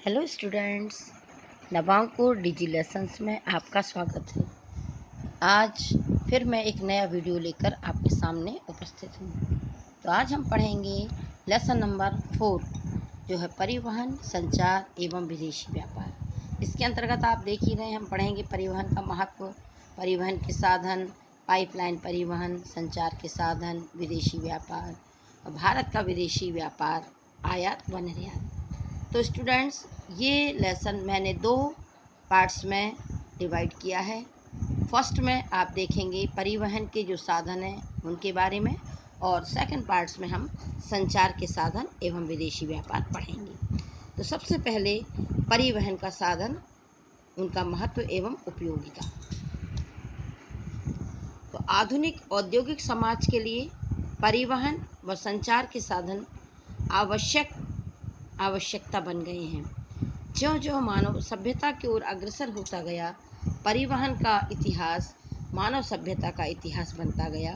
Hello students, नवांकुर डिजी lessons में आपका स्वागत है। आज फिर मैं एक नया वीडियो लेकर आपके सामने उपस्थित हूँ। तो आज हम पढ़ेंगे लेसन नंबर 4 जो है परिवहन, संचार एवं विदेशी व्यापार। इसके अंतर्गत आप देख ही रहे हैं, हम पढ़ेंगे परिवहन का महत्व, परिवहन के साधन, पाइपलाइन परिवहन, संचार के साधन, विदेशी व्यापार और भारत का विदेशी व्यापार, आयात व निर्यात। तो स्टूडेंट्स, ये लेसन मैंने 2 पार्ट्स में डिवाइड किया है। फर्स्ट में आप देखेंगे परिवहन के जो साधन हैं उनके बारे में, और सेकंड पार्ट्स में हम संचार के साधन एवं विदेशी व्यापार पढ़ेंगे। तो सबसे पहले परिवहन का साधन, उनका महत्व एवं उपयोगिता। तो आधुनिक औद्योगिक समाज के लिए परिवहन व संचार के साधन आवश्यकता बन गए हैं। ज्यों ज्यों मानव सभ्यता की ओर अग्रसर होता गया, परिवहन का इतिहास मानव सभ्यता का इतिहास बनता गया।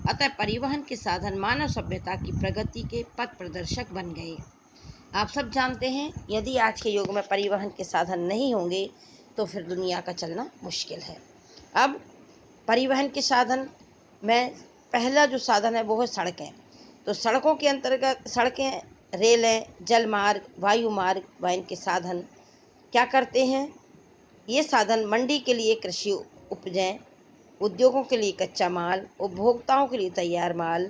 अतः परिवहन के साधन मानव सभ्यता की प्रगति के पथ प्रदर्शक बन गए। आप सब जानते हैं, यदि आज के युग में परिवहन के साधन नहीं होंगे तो फिर दुनिया का चलना मुश्किल है। अब परिवहन के साधन में पहला जो साधन है वो है सड़कें। तो सड़कों के अंतर्गत सड़कें, रेलें, जल मार्ग, वायु मार्ग व इनके साधन क्या करते हैं? ये साधन मंडी के लिए कृषि उपजें, उद्योगों के लिए कच्चा माल, उपभोक्ताओं के लिए तैयार माल,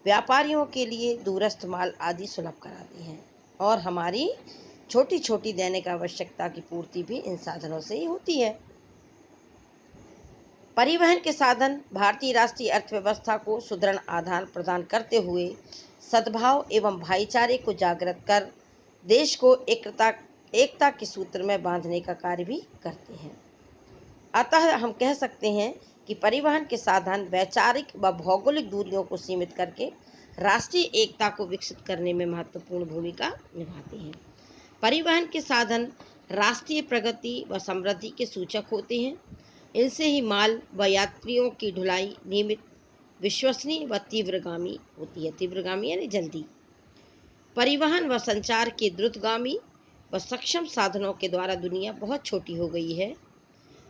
व्यापारियों के लिए दूरस्थ माल आदि सुलभ कराती हैं। और हमारी छोटी छोटी दैनिक आवश्यकता की पूर्ति भी इन साधनों से ही होती है। परिवहन के साधन भारतीय राष्ट्रीय अर्थव्यवस्था को सुदृढ़ आदान प्रदान करते हुए सद्भाव एवं भाईचारे को जागृत कर देश को एकता के सूत्र में बांधने का कार्य भी करते हैं। अतः हम कह सकते हैं कि परिवहन के साधन वैचारिक व भौगोलिक दूरियों को सीमित करके राष्ट्रीय एकता को विकसित करने में महत्वपूर्ण भूमिका निभाते हैं। परिवहन के साधन राष्ट्रीय प्रगति व समृद्धि के सूचक होते हैं। इनसे ही माल व यात्रियों की ढुलाई नियमित, विश्वसनीय व तीव्रगामी होती है। तीव्रगामी यानी जल्दी। परिवहन व संचार के द्रुतगामी व सक्षम साधनों के द्वारा दुनिया बहुत छोटी हो गई है।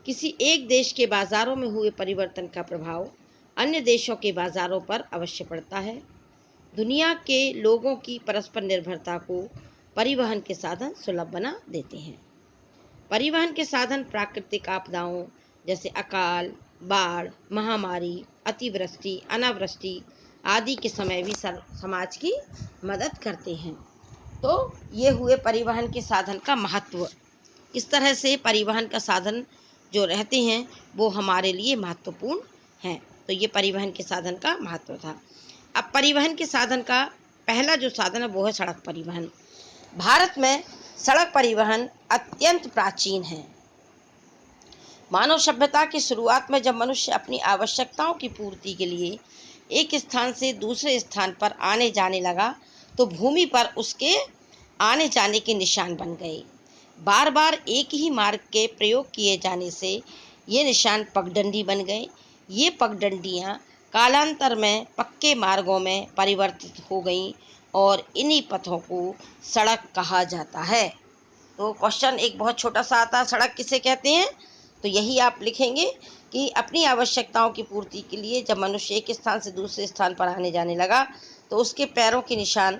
किसी एक देश के बाजारों में हुए परिवर्तन का प्रभाव अन्य देशों के बाजारों पर अवश्य पड़ता है। दुनिया के लोगों की परस्पर निर्भरता को परिवहन के साधन सुलभ बना देते हैं। परिवहन के साधन प्राकृतिक आपदाओं जैसे अकाल, बाढ़, महामारी, अतिवृष्टि, अनावृष्टि आदि के समय भी समाज की मदद करते हैं। तो ये हुए परिवहन के साधन का महत्व। इस तरह से परिवहन का साधन जो रहते हैं वो हमारे लिए महत्वपूर्ण हैं। तो ये परिवहन के साधन का महत्व था। अब परिवहन के साधन का पहला जो साधन है वो है सड़क परिवहन। भारत में सड़क परिवहन अत्यंत प्राचीन है। मानव सभ्यता की शुरुआत में जब मनुष्य अपनी आवश्यकताओं की पूर्ति के लिए एक स्थान से दूसरे स्थान पर आने जाने लगा तो भूमि पर उसके आने जाने के निशान बन गए। बार बार एक ही मार्ग के प्रयोग किए जाने से ये निशान पगडंडी बन गए। ये पगडंडियाँ कालांतर में पक्के मार्गों में परिवर्तित हो गईं और इन्हीं पथों को सड़क कहा जाता है। तो क्वेश्चन एक बहुत छोटा सा आता है, सड़क किसे कहते हैं? तो यही आप लिखेंगे कि अपनी आवश्यकताओं की पूर्ति के लिए जब मनुष्य एक स्थान से दूसरे स्थान पर आने जाने लगा तो उसके पैरों के निशान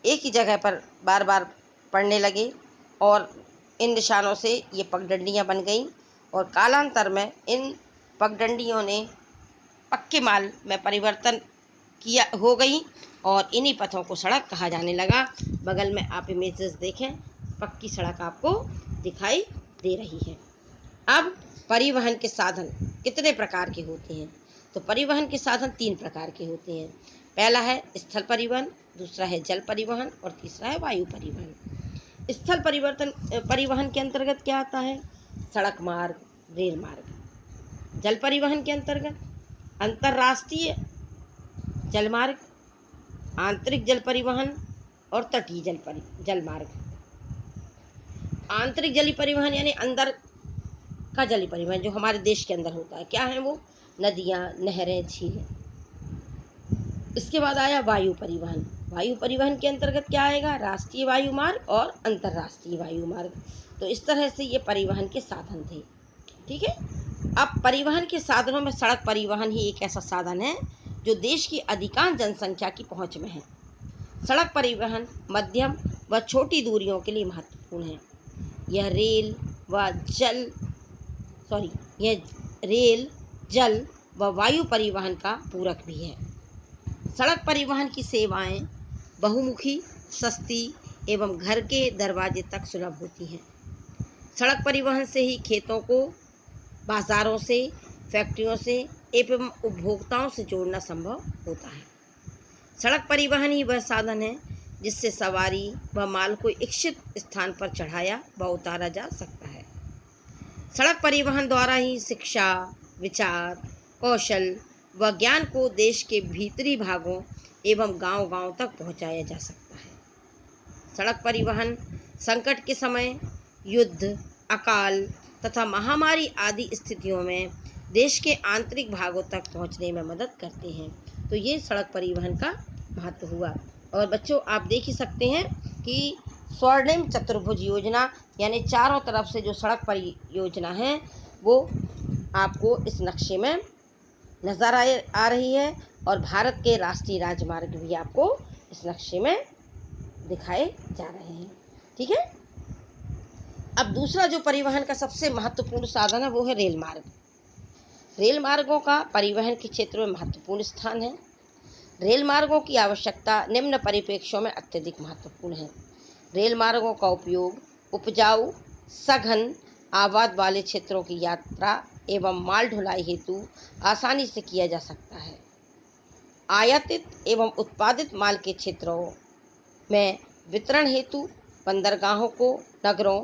एक ही जगह पर बार बार पड़ने लगे और इन निशानों से ये पगडंडियाँ बन गईं और कालांतर में इन पगडंडियों ने पक्के माल में परिवर्तन हो गई और इन्हीं पथों को सड़क कहा जाने लगा। बगल में आप इमेजेस देखें, पक्की सड़क आपको दिखाई दे रही है। अब परिवहन के साधन कितने प्रकार के होते हैं? तो परिवहन के साधन 3 प्रकार के होते हैं। पहला है स्थल परिवहन, दूसरा है जल परिवहन और तीसरा है वायु परिवहन। स्थल परिवहन के अंतर्गत क्या आता है? सड़क मार्ग, रेल मार्ग। जल परिवहन के अंतर्गत अंतर्राष्ट्रीय जल मार्ग, आंतरिक जल परिवहन और तटीय जल मार्ग। आंतरिक जली परिवहन यानी अंदर का जली परिवहन जो हमारे देश के अंदर होता है। क्या है वो? नदियाँ, नहरें, झीलें। इसके बाद आया वायु परिवहन। वायु परिवहन के अंतर्गत क्या आएगा? राष्ट्रीय वायु मार्ग और अंतर्राष्ट्रीय वायु मार्ग। तो इस तरह से ये परिवहन के साधन थे। ठीक है। अब परिवहन के साधनों में सड़क परिवहन ही एक ऐसा साधन है जो देश की अधिकांश जनसंख्या की पहुंच में है। सड़क परिवहन मध्यम व छोटी दूरियों के लिए महत्वपूर्ण है। यह यह रेल, जल व वायु परिवहन का पूरक भी है। सड़क परिवहन की सेवाएं बहुमुखी, सस्ती एवं घर के दरवाजे तक सुलभ होती हैं। सड़क परिवहन से ही खेतों को बाजारों से, फैक्ट्रियों से एवं उपभोक्ताओं से जोड़ना संभव होता है। सड़क परिवहन ही वह साधन है जिससे सवारी व माल को इच्छित स्थान पर चढ़ाया व उतारा जा सकता है। सड़क परिवहन द्वारा ही शिक्षा, विचार, कौशल व ज्ञान को देश के भीतरी भागों एवं गांव-गांव तक पहुंचाया जा सकता है। सड़क परिवहन संकट के समय, युद्ध, अकाल तथा महामारी आदि स्थितियों में देश के आंतरिक भागों तक पहुंचने में मदद करते हैं। तो ये सड़क परिवहन का महत्व हुआ। और बच्चों, आप देख ही सकते हैं कि स्वर्णिम चतुर्भुज योजना यानी चारों तरफ से जो सड़क परियोजना है वो आपको इस नक्शे में नजर आ रही है और भारत के राष्ट्रीय राजमार्ग भी आपको इस नक्शे में दिखाए जा रहे हैं। ठीक है। अब दूसरा जो परिवहन का सबसे महत्वपूर्ण साधन है वो है रेल मार्ग। रेल मार्गों का परिवहन के क्षेत्र में महत्वपूर्ण स्थान है। रेल मार्गों की आवश्यकता निम्न परिप्रेक्ष्यों में अत्यधिक महत्वपूर्ण है। रेल मार्गों का उपयोग उपजाऊ, सघन, आबाद वाले क्षेत्रों की यात्रा एवं माल ढुलाई हेतु आसानी से किया जा सकता है। आयातित एवं उत्पादित माल के क्षेत्रों में वितरण हेतु बंदरगाहों को नगरों,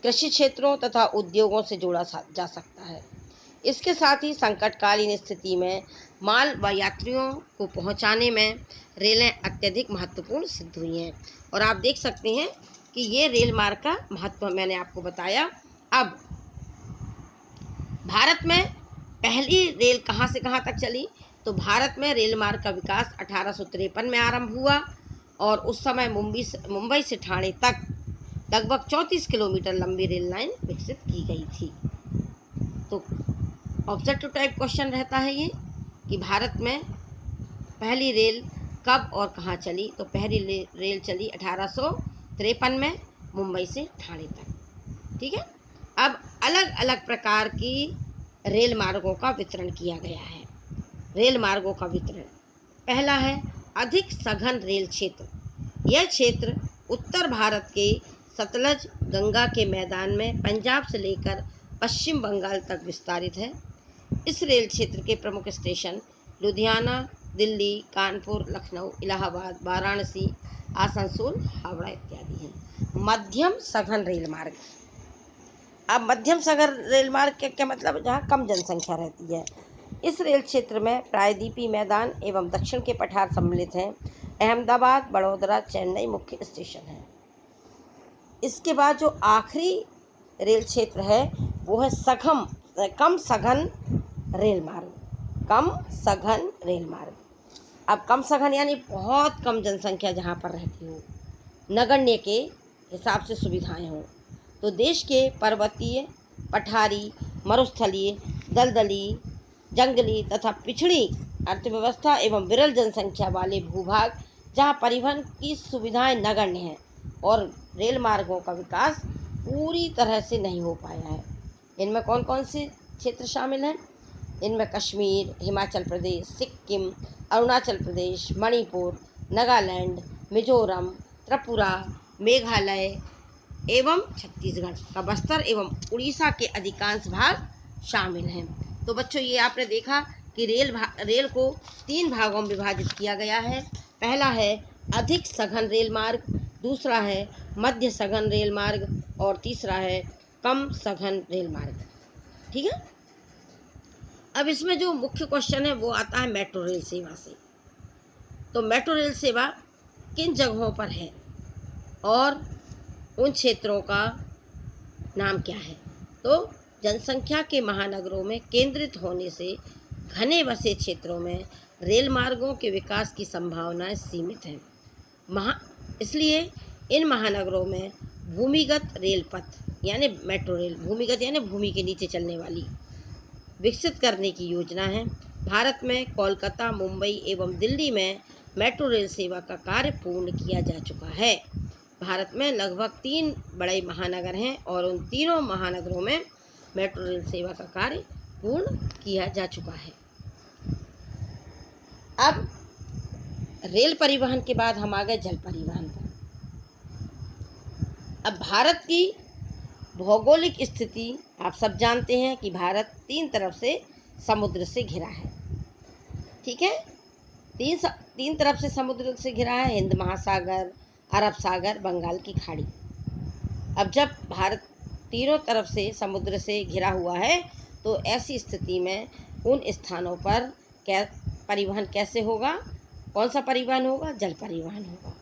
कृषि क्षेत्रों तथा उद्योगों से जोड़ा जा सकता है। इसके साथ ही संकटकालीन स्थिति में माल व यात्रियों को पहुंचाने में रेलें अत्यधिक महत्वपूर्ण सिद्ध हुई हैं। और आप देख सकते हैं कि ये रेल मार्ग का महत्व मैंने आपको बताया। अब भारत में पहली रेल कहाँ से कहाँ तक चली? तो भारत में रेल मार्ग का विकास 1853 में आरंभ हुआ और उस समय मुंबई से ठाणे तक लगभग 34 किलोमीटर लंबी रेल लाइन विकसित की गई थी। तो ऑब्जेक्टिव टाइप क्वेश्चन रहता है ये कि भारत में पहली रेल कब और कहाँ चली? तो पहली रेल चली 1853 में मुंबई से ठाणे तक। ठीक है। अब अलग अलग प्रकार की रेल मार्गों का वितरण किया गया है। रेल मार्गों का वितरण पहला है अधिक सघन रेल क्षेत्र। यह क्षेत्र उत्तर भारत के सतलज गंगा के मैदान में पंजाब से लेकर पश्चिम बंगाल तक विस्तारित है। इस रेल क्षेत्र के प्रमुख स्टेशन लुधियाना, दिल्ली, कानपुर, लखनऊ, इलाहाबाद, वाराणसी, आसनसोल, हावड़ा इत्यादि हैं। मध्यम सघन रेल मार्ग। अब मध्यम सघन रेल मार्ग के क्या मतलब? जहाँ कम जनसंख्या रहती है। इस रेल क्षेत्र में प्रायद्वीपीय मैदान एवं दक्षिण के पठार सम्मिलित हैं। अहमदाबाद, बड़ौदा, चेन्नई मुख्य स्टेशन हैं। इसके बाद जो आखिरी रेल क्षेत्र है वो है कम सघन रेल मार्ग। कम सघन रेल मार्ग। अब कम सघन यानी बहुत कम जनसंख्या जहाँ पर रहती हो, नगण्य के हिसाब से सुविधाएं हों। तो देश के पर्वतीय, पठारी, मरुस्थलीय, दलदली, जंगली तथा पिछड़ी अर्थव्यवस्था एवं विरल जनसंख्या वाले भूभाग जहाँ परिवहन की सुविधाएं नगण्य हैं और रेल मार्गों का विकास पूरी तरह से नहीं हो पाया है। इनमें कौन कौन से क्षेत्र शामिल हैं? इनमें कश्मीर, हिमाचल प्रदेश, सिक्किम, अरुणाचल प्रदेश, मणिपुर, नागालैंड, मिजोरम, त्रिपुरा, मेघालय एवं छत्तीसगढ़ का बस्तर एवं उड़ीसा के अधिकांश भाग शामिल हैं। तो बच्चों, ये आपने देखा कि रेल को 3 भागों में विभाजित किया गया है। पहला है अधिक सघन रेल मार्ग, दूसरा है मध्य सघन रेल मार्ग और तीसरा है कम सघन रेल मार्ग। ठीक है। अब इसमें जो मुख्य क्वेश्चन है वो आता है मेट्रो रेल सेवा से। तो मेट्रो रेल सेवा किन जगहों पर है और उन क्षेत्रों का नाम क्या है? तो जनसंख्या के महानगरों में केंद्रित होने से घने बसे क्षेत्रों में रेल मार्गों के विकास की संभावनाएं सीमित हैं। महा इसलिए इन महानगरों में भूमिगत रेल पथ यानी मेट्रो रेल, भूमिगत यानी भूमि के नीचे चलने वाली, विकसित करने की योजना है। भारत में कोलकाता, मुंबई एवं दिल्ली में मेट्रो रेल सेवा का कार्य पूर्ण किया जा चुका है। भारत में लगभग 3 बड़े महानगर हैं और उन तीनों महानगरों में मेट्रो रेल सेवा का कार्य पूर्ण किया जा चुका है। अब रेल परिवहन के बाद हम आ गए जल परिवहन पर। अब भारत की भौगोलिक स्थिति आप सब जानते हैं कि भारत 3 तरफ से समुद्र से घिरा है। ठीक है, तीन तरफ से समुद्र से घिरा है, हिंद महासागर, अरब सागर, बंगाल की खाड़ी। अब जब भारत तीनों तरफ से समुद्र से घिरा हुआ है तो ऐसी स्थिति में उन स्थानों पर परिवहन कैसे होगा? कौन सा परिवहन होगा? जल परिवहन होगा।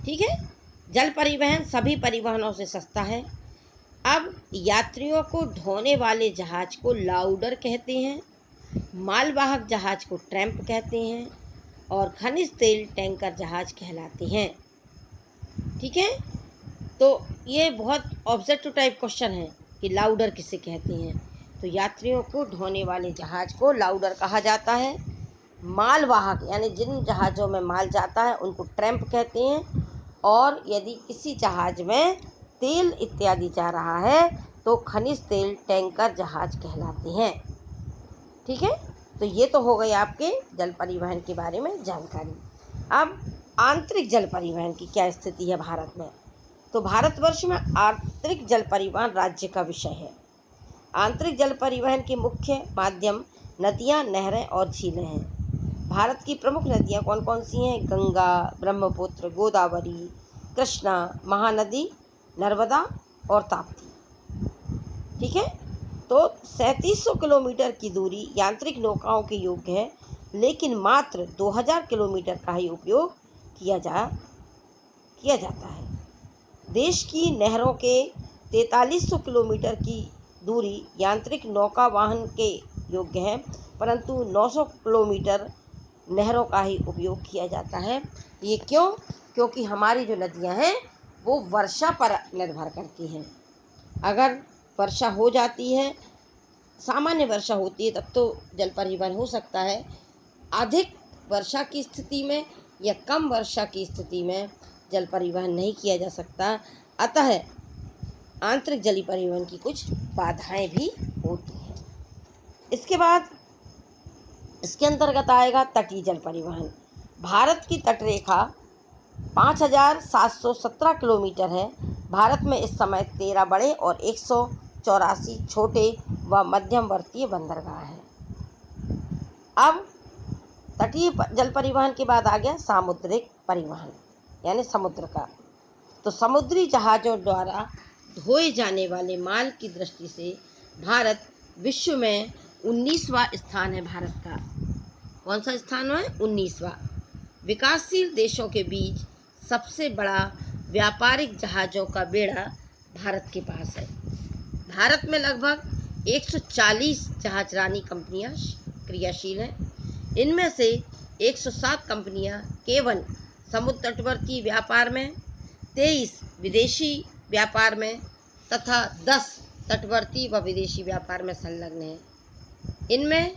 ठीक है, जल परिवहन सभी परिवहनों से सस्ता है। अब यात्रियों को ढोने वाले जहाज को लाउडर कहते हैं, मालवाहक जहाज को ट्रैम्प कहते हैं और खनिज तेल टैंकर जहाज कहलाते हैं। ठीक है, तो ये बहुत ऑब्जेक्टिव टाइप क्वेश्चन है कि लाउडर किसे कहते हैं। तो यात्रियों को ढोने वाले जहाज को लाउडर कहा जाता है। मालवाहक यानी जिन जहाज़ों में माल जाता है उनको ट्रैम्प कहते हैं। और यदि किसी जहाज में तेल इत्यादि जा रहा है तो खनिज तेल टैंकर जहाज कहलाते हैं। ठीक है, तो ये तो हो गई आपके जल परिवहन के बारे में जानकारी। अब आंतरिक जल परिवहन की क्या स्थिति है भारत में? तो भारतवर्ष में आंतरिक जल परिवहन राज्य का विषय है। आंतरिक जल परिवहन के मुख्य माध्यम नदियां, नहरें और झीलें हैं। भारत की प्रमुख नदियां कौन कौन सी हैं? गंगा, ब्रह्मपुत्र, गोदावरी, कृष्णा, महानदी, नर्मदा और ताप्ती। ठीक है, तो 3700 किलोमीटर की दूरी यांत्रिक नौकाओं के योग्य है, लेकिन मात्र 2000 किलोमीटर का ही उपयोग किया जाता है। देश की नहरों के 4300 किलोमीटर की दूरी यांत्रिक नौका वाहन के योग्य है, परंतु 900 किलोमीटर नहरों का ही उपयोग किया जाता है। ये क्यों? क्योंकि हमारी जो नदियां हैं वो वर्षा पर निर्भर करती हैं। अगर वर्षा हो जाती है, सामान्य वर्षा होती है, तब तो जल परिवहन हो सकता है। अधिक वर्षा की स्थिति में या कम वर्षा की स्थिति में जल परिवहन नहीं किया जा सकता। अतः आंतरिक जल परिवहन की कुछ बाधाएं भी होती हैं। इसके बाद इसके अंतर्गत आएगा तटीय जल परिवहन। भारत की तटरेखा 5717 किलोमीटर है। भारत में इस समय 13 बड़े और 184 छोटे व मध्यमवर्तीय बंदरगाह हैं। अब तटीय जल परिवहन के बाद आ गया सामुद्रिक परिवहन यानी समुद्र का। तो समुद्री जहाज़ों द्वारा ढोए जाने वाले माल की दृष्टि से भारत विश्व में 19वां स्थान है। भारत का कौन सा स्थान है? 19वां। विकासशील देशों के बीच सबसे बड़ा व्यापारिक जहाज़ों का बेड़ा भारत के पास है। भारत में लगभग 140 जहाजरानी कंपनियां क्रियाशील हैं। इनमें से 107 कंपनियां केवल समुद्र तटवर्ती व्यापार में, 23 विदेशी व्यापार में तथा 10 तटवर्ती व विदेशी व्यापार में संलग्न हैं। इनमें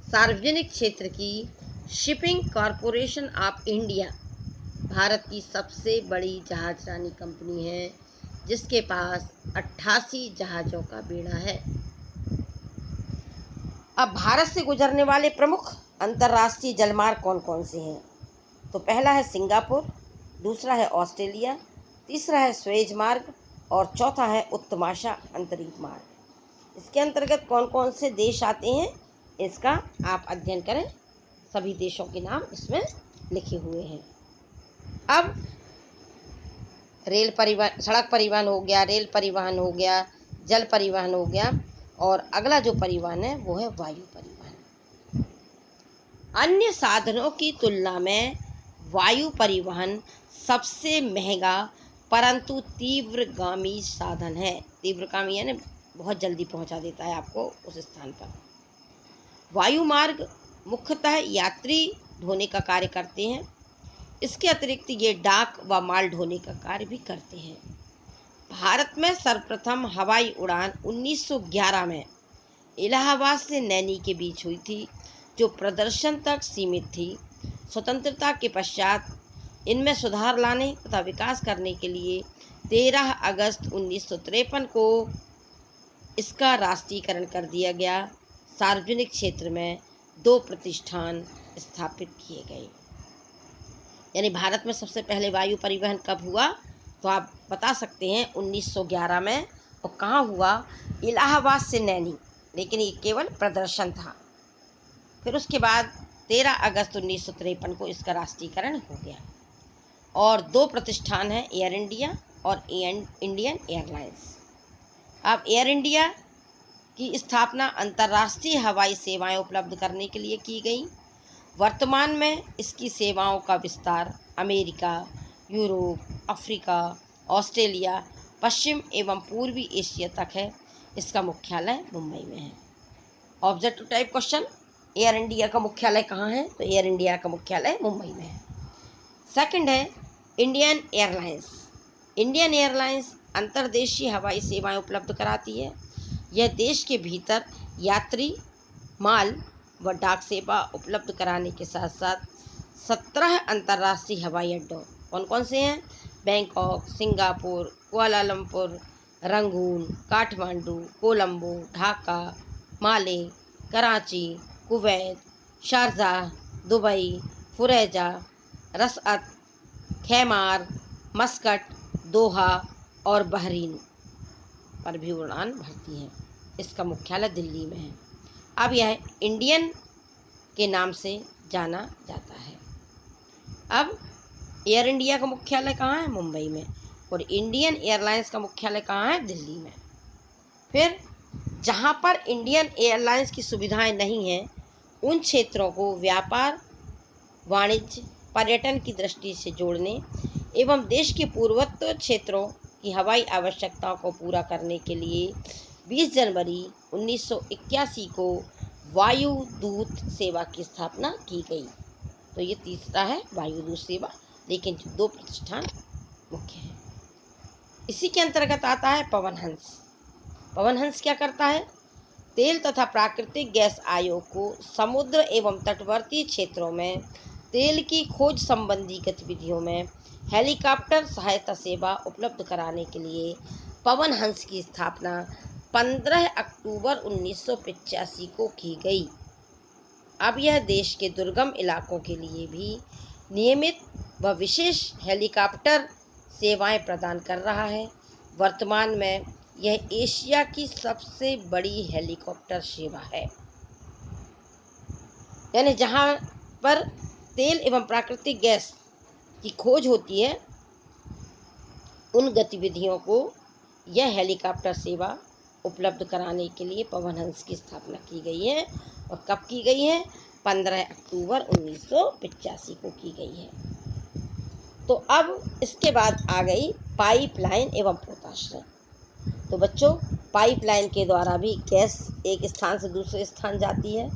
सार्वजनिक क्षेत्र की shipping corporation of India Bharat की सबसे बड़ी जहाजरानी कंपनी है, जिसके पास 88 जहाज़ों का बेड़ा है। अब भारत से गुजरने वाले प्रमुख अंतर्राष्ट्रीय जलमार्ग कौन कौन से हैं? तो पहला है सिंगापुर, दूसरा है ऑस्ट्रेलिया, तीसरा है स्वेज मार्ग और चौथा है उत्तमाशा अंतरिक्ष मार्ग। इसके अंतर्गत कौन कौन से देश आते हैं इसका आप अध्ययन करें। सभी देशों के नाम इसमें लिखे हुए हैं। अब रेल परिवहन, सड़क परिवहन हो गया, रेल परिवहन हो गया, जल परिवहन हो गया और अगला जो परिवहन है वो है वायु परिवहन। अन्य साधनों की तुलना में वायु परिवहन सबसे महंगा परंतु तीव्रगामी साधन है। तीव्रगामी यानी बहुत जल्दी पहुंचा देता है आपको उस स्थान पर। वायु मार्ग मुख्यतः यात्री ढोने का कार्य करते हैं। इसके अतिरिक्त ये डाक व माल ढोने का कार्य भी करते हैं। भारत में सर्वप्रथम हवाई उड़ान 1911 में इलाहाबाद से नैनी के बीच हुई थी, जो प्रदर्शन तक सीमित थी। स्वतंत्रता के पश्चात इनमें सुधार लाने तथा विकास करने के लिए 13 अगस्त 1953 को इसका राष्ट्रीयकरण कर दिया गया। सार्वजनिक क्षेत्र में 2 प्रतिष्ठान स्थापित किए गए। यानी भारत में सबसे पहले वायु परिवहन कब हुआ, तो आप बता सकते हैं 1911 में। और कहाँ हुआ? इलाहाबाद से नैनी, लेकिन ये केवल प्रदर्शन था। फिर उसके बाद 13 अगस्त 1953 को इसका राष्ट्रीयकरण हो गया। और 2 प्रतिष्ठान हैं, एयर इंडिया और इंडियन एयरलाइंस। अब एयर इंडिया की स्थापना अंतर्राष्ट्रीय हवाई सेवाएं उपलब्ध करने के लिए की गई। वर्तमान में इसकी सेवाओं का विस्तार अमेरिका, यूरोप, अफ्रीका, ऑस्ट्रेलिया, पश्चिम एवं पूर्वी एशिया तक है। इसका मुख्यालय मुंबई में है। Objective type question, air India का मुख्यालय कहाँ है? तो एयर इंडिया का मुख्यालय मुंबई में है। सेकंड है इंडियन एयरलाइंस। इंडियन एयरलाइंस अंतर्देशीय हवाई सेवाएं उपलब्ध कराती है। यह देश के भीतर यात्री, माल व डाक सेवा उपलब्ध कराने के साथ साथ 17 अंतर्राष्ट्रीय हवाई अड्डों, कौन कौन से हैं? Bangkok, Singapore, Kuala Lumpur, Rangoon, Kathmandu, Colombo, Dhaka, Male, Karachi, Kuwait, Sharjah, Dubai, फुरैजा, रसअत, खेमार, मस्कट, दोहा और बहरीन पर भी उड़ान भरती है। इसका मुख्यालय दिल्ली में है। अब यह इंडियन के नाम से जाना जाता है। अब एयर इंडिया का मुख्यालय कहाँ है? मुंबई में। और इंडियन एयरलाइंस का मुख्यालय कहाँ है? दिल्ली में। फिर जहाँ पर इंडियन एयरलाइंस की सुविधाएं नहीं हैं, उन क्षेत्रों को व्यापार, वाणिज्य, पर्यटन की दृष्टि से जोड़ने एवं देश के पूर्वोत्तर क्षेत्रों की हवाई आवश्यकताओं को पूरा करने के लिए 20 जनवरी 1981 को वायुदूत सेवा की स्थापना की गई। तो ये तीसरा है वायुदूत सेवा, लेकिन 2 प्रतिष्ठान मुख्य हैं। इसी के अंतर्गत आता है पवन हंस। पवन हंस क्या करता है? तेल तथा प्राकृतिक गैस आयोग को समुद्र एवं तटवर्ती क्षेत्रों में तेल की खोज संबंधी गतिविधियों में हेलीकॉप्टर सहायता सेवा उपलब्ध कराने के लिए पवन हंस की स्थापना 15 अक्टूबर 1985 को की गई। अब यह देश के दुर्गम इलाकों के लिए भी नियमित व विशेष हेलीकॉप्टर सेवाएं प्रदान कर रहा है। वर्तमान में यह एशिया की सबसे बड़ी हेलीकॉप्टर सेवा है। यानी जहाँ पर तेल एवं प्राकृतिक गैस की खोज होती है, उन गतिविधियों को यह हेलीकॉप्टर सेवा उपलब्ध कराने के लिए पवन हंस की स्थापना की गई है। और कब की गई है? 15 अक्टूबर 1985 को की गई है। तो अब इसके बाद आ गई पाइपलाइन एवं पोताश्रय। तो बच्चों, पाइपलाइन के द्वारा भी गैस एक स्थान से दूसरे स्थान जाती है।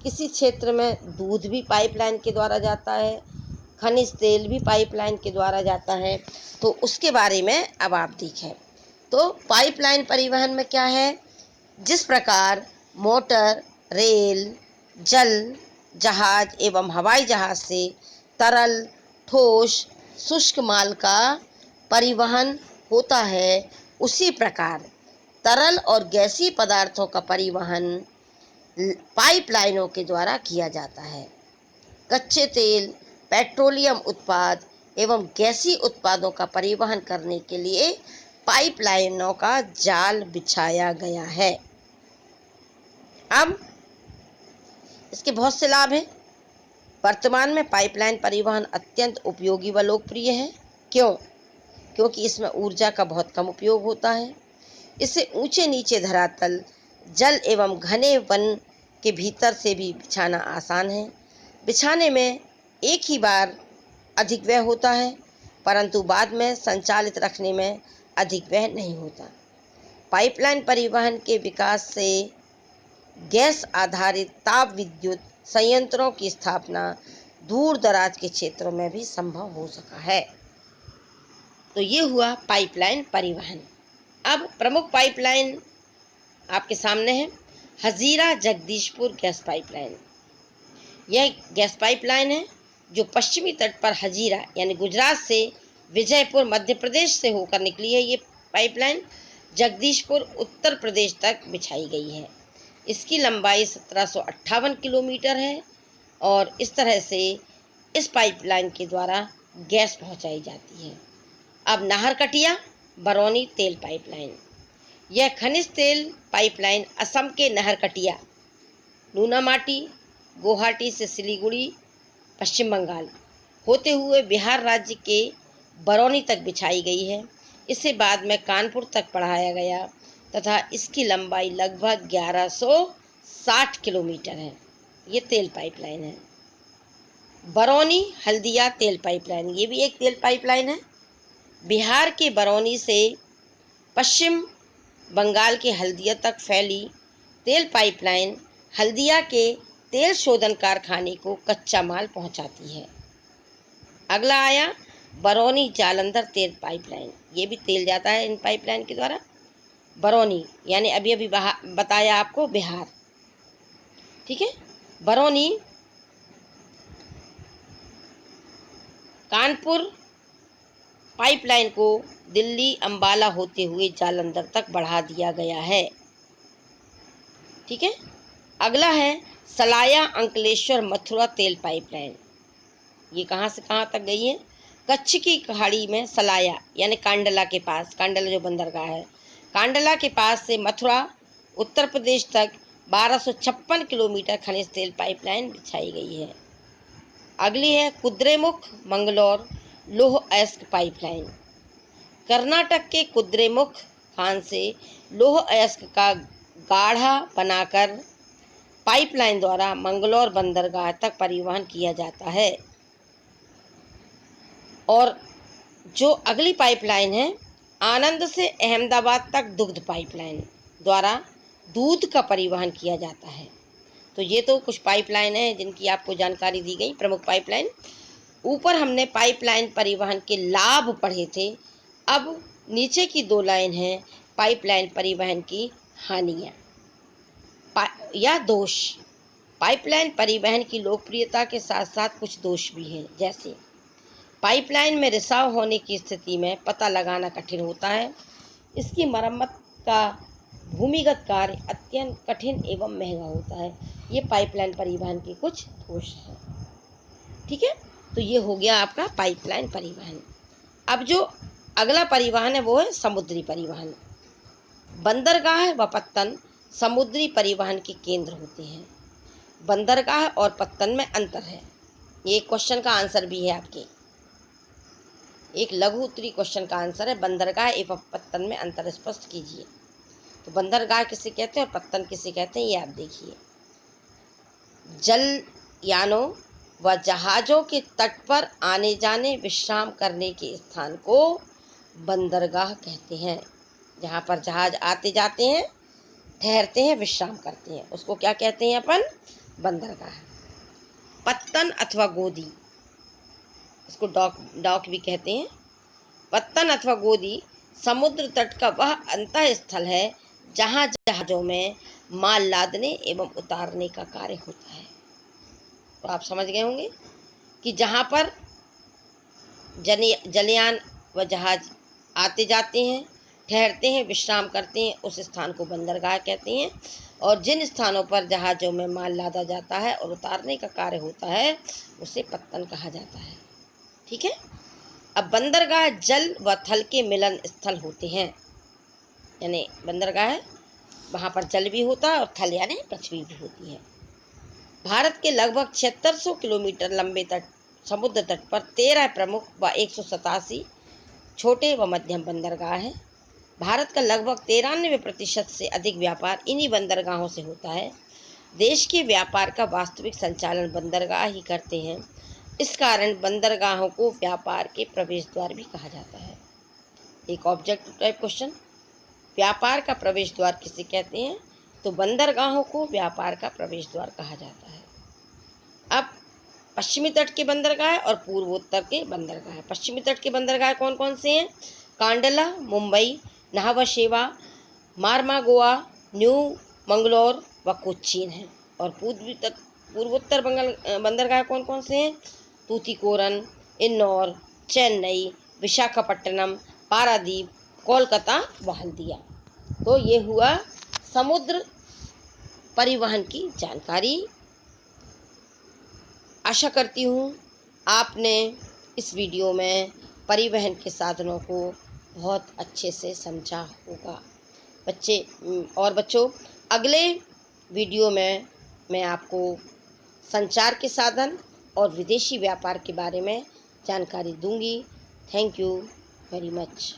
किसी क्षेत्र में दूध भी पाइपलाइन के द्वारा जाता है, खनिज तेल भी पाइपलाइन के द्वारा जाता है। तो उसके बारे में अब आप देखें। तो पाइपलाइन परिवहन में क्या है? जिस प्रकार मोटर, रेल, जल, जहाज एवं हवाई जहाज से तरल, ठोस, शुष्क माल का परिवहन होता है, उसी प्रकार तरल और गैसीय पदार्थों का परिवहन पाइपलाइनों के द्वारा किया जाता है। कच्चे तेल, पेट्रोलियम उत्पाद एवं गैसीय उत्पादों का परिवहन करने के लिए पाइपलाइनों का जाल बिछाया गया है। अब इसके बहुत से लाभ हैं। वर्तमान में पाइपलाइन परिवहन अत्यंत उपयोगी व लोकप्रिय है। क्यों? क्योंकि इसमें ऊर्जा का बहुत कम उपयोग होता है। इसे ऊंचे नीचे धरातल, जल एवं घने वन के भीतर से भी बिछाना आसान है। बिछाने में एक ही बार अधिक व्यय होता है, परंतु बाद में संचालित रखने में अधिक व्यय नहीं होता। पाइपलाइन परिवहन के विकास से गैस आधारित ताप विद्युत संयंत्रों की स्थापना दूर दराज के क्षेत्रों में भी संभव हो सका है। तो ये हुआ पाइपलाइन परिवहन। अब प्रमुख पाइपलाइन आपके सामने है। Hazira Jagdishpur gas pipeline. यह गैस पाइपलाइन है जो पश्चिमी तट पर हजीरा यानी गुजरात से विजयपुर मध्य प्रदेश से होकर निकली है। ये पाइपलाइन जगदीशपुर उत्तर प्रदेश तक बिछाई गई है। इसकी लंबाई 1758 किलोमीटर है और इस तरह से इस पाइपलाइन के द्वारा गैस पहुंचाई जाती है। अब नाहरकटिया बरौनी तेल पाइपलाइन। यह खनिज तेल पाइपलाइन असम के नाहरकटिया, नूनामाटी, गुवाहाटी से सिलीगुड़ी, पश्चिम बंगाल होते हुए बिहार राज्य के बरौनी तक बिछाई गई है। इसे बाद में कानपुर तक बढ़ाया गया तथा इसकी लंबाई लगभग 1160 किलोमीटर है। ये तेल पाइपलाइन है। बरौनी हल्दिया तेल पाइपलाइन, ये भी एक तेल पाइपलाइन है। बिहार के बरौनी से पश्चिम बंगाल के हल्दिया तक फैली तेल पाइपलाइन हल्दिया के तेल शोधन कारखाने को कच्चा माल पहुंचाती है। अगला आया बरौनी जालंधर तेल पाइपलाइन। ये भी तेल जाता है इन पाइपलाइन के द्वारा। बरौनी यानी अभी अभी बताया आपको बिहार, ठीक है। बरौनी कानपुर पाइपलाइन को दिल्ली अंबाला होते हुए जालंधर तक बढ़ा दिया गया है, ठीक है। अगला है सलाया अंकलेश्वर मथुरा तेल पाइपलाइन। ये कहाँ से कहाँ तक गई है? कच्छ की खाड़ी में सलाया यानी कांडला के पास, कांडला जो बंदरगाह है, कांडला के पास से मथुरा उत्तर प्रदेश तक 1256 किलोमीटर खनिज तेल पाइपलाइन बिछाई गई है। अगली है कुद्रेमुख मंगलौर लौह अयस्क पाइपलाइन। कर्नाटक के कुद्रेमुख खान से लौह अयस्क का गाढ़ा बनाकर पाइपलाइन द्वारा मंगलौर बंदरगाह तक परिवहन किया जाता है। और जो अगली पाइपलाइन है आनंद से अहमदाबाद तक दुग्ध पाइपलाइन द्वारा दूध का परिवहन किया जाता है। तो ये तो कुछ पाइपलाइन है जिनकी आपको जानकारी दी गई, प्रमुख पाइपलाइन। ऊपर हमने पाइपलाइन परिवहन के लाभ पढ़े थे। अब नीचे की 2 लाइन है पाइपलाइन परिवहन की हानियाँ या दोष। पाइपलाइन परिवहन की लोकप्रियता के साथ साथ कुछ दोष भी हैं, जैसे पाइपलाइन में रिसाव होने की स्थिति में पता लगाना कठिन होता है। इसकी मरम्मत का भूमिगत कार्य अत्यंत कठिन एवं महंगा होता है। ये पाइपलाइन परिवहन के कुछ दोष हैं, ठीक है। तो ये हो गया आपका पाइपलाइन परिवहन। अब जो अगला परिवहन है वो है समुद्री परिवहन। बंदरगाह व पत्तन समुद्री परिवहन के केंद्र होते हैं। बंदरगाह और पत्तन में अंतर है। ये क्वेश्चन का आंसर भी है आपके, एक लघु उत्तरी क्वेश्चन का आंसर है। बंदरगाह एवं पत्तन में अंतर स्पष्ट कीजिए। तो बंदरगाह किसे कहते हैं और पत्तन किसे कहते हैं ये आप देखिए। जलयानों व जहाज़ों के तट पर आने जाने विश्राम करने के स्थान को बंदरगाह कहते हैं। जहाँ पर जहाज आते जाते हैं, ठहरते हैं, विश्राम करते हैं, उसको क्या कहते हैं अपन? बंदरगाह। पत्तन अथवा गोदी, इसको डॉक भी कहते हैं। पत्तन अथवा गोदी समुद्र तट का वह अंतः स्थल है जहाँ जहाज़ों में माल लादने एवं उतारने का कार्य होता है। तो आप समझ गए होंगे कि जहाँ पर जलयान व जहाज आते जाते हैं, ठहरते हैं, विश्राम करते हैं, उस स्थान को बंदरगाह कहते हैं। और जिन स्थानों पर जहाज़ों में माल लादा जाता है और उतारने का कार्य होता है उसे पत्तन कहा जाता है, ठीक है। अब बंदरगाह जल व थल के मिलन स्थल होते हैं, यानी बंदरगाह है वहाँ पर जल भी होता है और थल यानी पृथ्वी भी होती है। भारत के लगभग 7600 किलोमीटर लंबे समुद्र तट पर 13 प्रमुख व 187 छोटे व मध्यम बंदरगाह हैं। भारत का लगभग 93% से अधिक व्यापार इन्हीं बंदरगाहों से होता है। देश के व्यापार का वास्तविक संचालन बंदरगाह ही करते हैं। इस कारण बंदरगाहों को व्यापार के प्रवेश द्वार भी कहा जाता है। एक ऑब्जेक्टिव टाइप क्वेश्चन, व्यापार का प्रवेश द्वार किसे कहते हैं? तो बंदरगाहों को व्यापार का प्रवेश द्वार कहा जाता है। अब पश्चिमी तट के बंदरगाह और पूर्वोत्तर के बंदरगाह। पश्चिमी तट के बंदरगाह कौन कौन से हैं? कांडला मुंबई, नाहवा मारमागोआ, न्यू मंगलोर व कोच्चिन है। और पूर्वोत्तर बंदरगाह कौन कौन से हैं? तूतीकोरन, इन्नौर, चेन्नई, विशाखापट्टनम, पारादीप, कोलकाता व हल्दिया। तो ये हुआ समुद्र परिवहन की जानकारी। आशा करती हूँ आपने इस वीडियो में परिवहन के साधनों को बहुत अच्छे से समझा होगा। बच्चों, अगले वीडियो में मैं आपको संचार के साधन और विदेशी व्यापार के बारे में जानकारी दूंगी। Thank you very much.